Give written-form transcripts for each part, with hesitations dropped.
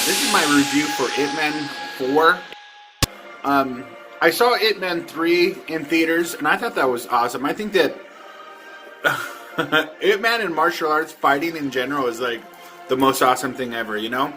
This is my review for Ip Man 4. I saw Ip Man 3 in theaters, and I thought that was awesome. I think that Ip Man and martial arts fighting in general is like the most awesome thing ever, you know?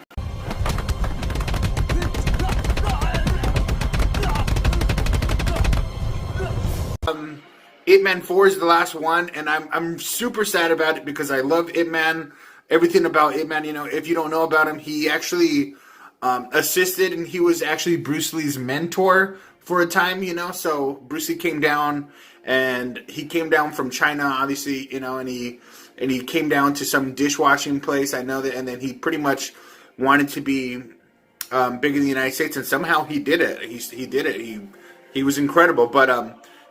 Ip Man 4 is the last one, and I'm super sad about it because I love Ip Man. Everything about Ip Man, you know, if you don't know about him, he actually assisted, and he was actually Bruce Lee's mentor for a time, you know. So Bruce Lee came down, and he came down from China, obviously, you know, and he came down to some dishwashing place. I know that, and then he pretty much wanted to be big in the United States, and somehow he did it. He did it. He was incredible. But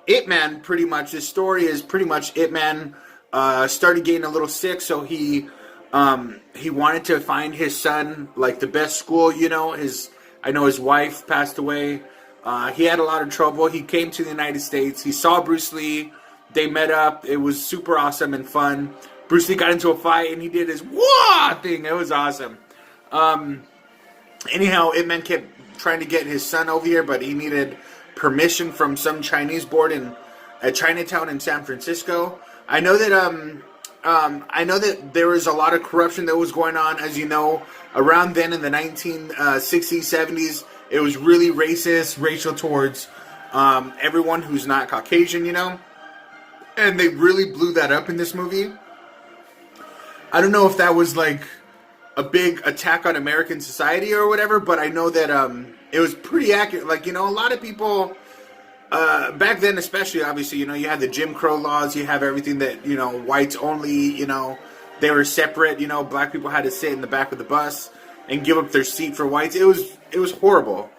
Ip Man, pretty much, this story is pretty much Ip Man started getting a little sick, so he wanted to find his son like the best school, you know. I know his wife passed away. He had a lot of trouble. He came to the United States. He saw Bruce Lee. They met up. It was super awesome and fun. Bruce Lee got into a fight and he did his wah thing. It was awesome. Anyhow, Ip Man kept trying to get his son over here, but he needed permission from some Chinese board in Chinatown in San Francisco. I know that there was a lot of corruption that was going on, as you know, around then in the 1960s, 70s. It was really racial towards everyone who's not Caucasian, you know. And they really blew that up in this movie. I don't know if that was like a big attack on American society or whatever, but I know that it was pretty accurate. Like, you know, a lot of people back then, especially, obviously, you know, you had the Jim Crow laws, you have everything that, you know, whites only, you know, they were separate, you know, black people had to sit in the back of the bus and give up their seat for whites. It was horrible,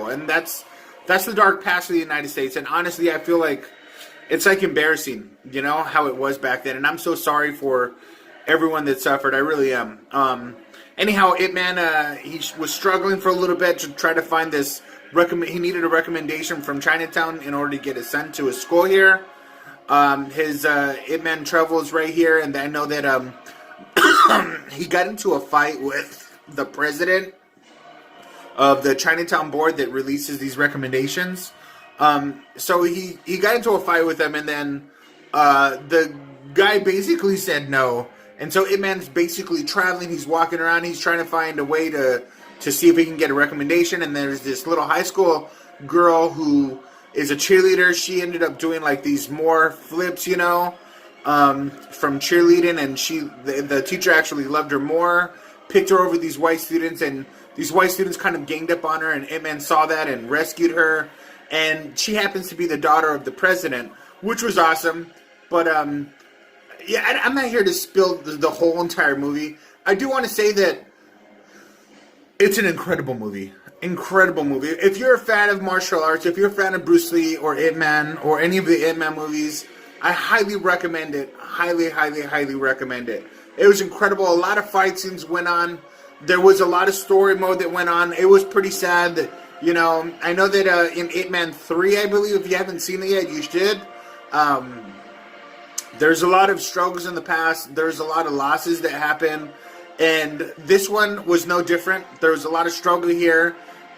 and that's the dark past of the United States. And honestly, I feel like it's like embarrassing, you know, how it was back then. And I'm so sorry for everyone that suffered. I really am. Anyhow, Ip Man, he was struggling for a little bit to try to find this. He needed a recommendation from Chinatown in order to get his son to a school here. His Ip Man travels right here, and I know that he got into a fight with the president of the Chinatown board that releases these recommendations. So he got into a fight with them, and then the guy basically said no. And so Ip Man's basically traveling. He's walking around. He's trying to find a way to see if he can get a recommendation. And there's this little high school girl who is a cheerleader. She ended up doing like these more flips, you know, from cheerleading. And the teacher actually loved her more, picked her over these white students. And these white students kind of ganged up on her. And Ip Man saw that and rescued her. And she happens to be the daughter of the president, which was awesome. But, yeah, I'm not here to spill the whole entire movie. I do want to say that it's an incredible movie. Incredible movie. If you're a fan of martial arts, if you're a fan of Bruce Lee or Ip Man or any of the Ip Man movies, I highly recommend it. Highly, highly, highly recommend it. It was incredible. A lot of fight scenes went on. There was a lot of story mode that went on. It was pretty sad that, you know, I know that in Ip Man 3, I believe, if you haven't seen it yet, you should. There's a lot of struggles in the past. There's a lot of losses that happen. And this one was no different. There was a lot of struggle here.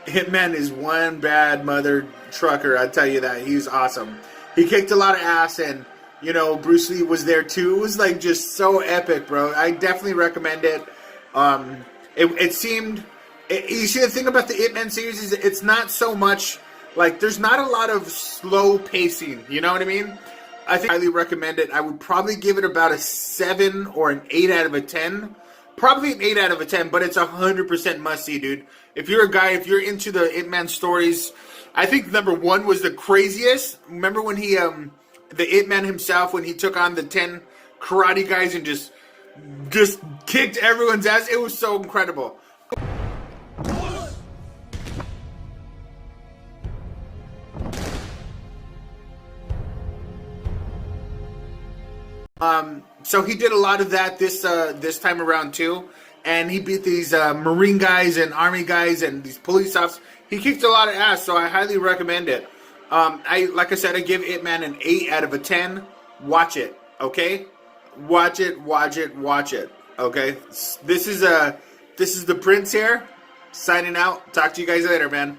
Ip Man is one bad mother trucker, I tell you that. He's awesome. He kicked a lot of ass, and, you know, Bruce Lee was there too. It was like just so epic, bro. I definitely recommend it. It seemed... you see, the thing about the Ip Man series is it's not so much... like, there's not a lot of slow pacing. You know what I mean? I think I highly recommend it. I would probably give it about a 7 or an 8 out of a 10. Probably an 8 out of a 10, but it's 100% must-see, dude. If you're a guy, if you're into the Ip Man stories, I think number 1 was the craziest. Remember when he, the Ip Man himself, when he took on the 10 karate guys and just kicked everyone's ass? It was so incredible. So he did a lot of that this time around too. and he beat these Marine guys and Army guys and these police officers. He kicked a lot of ass, so I highly recommend it. Like I said, I give Ip Man an 8 out of a 10. Watch it, okay? Watch it. Okay? This is the Prince here, signing out. Talk to you guys later, man.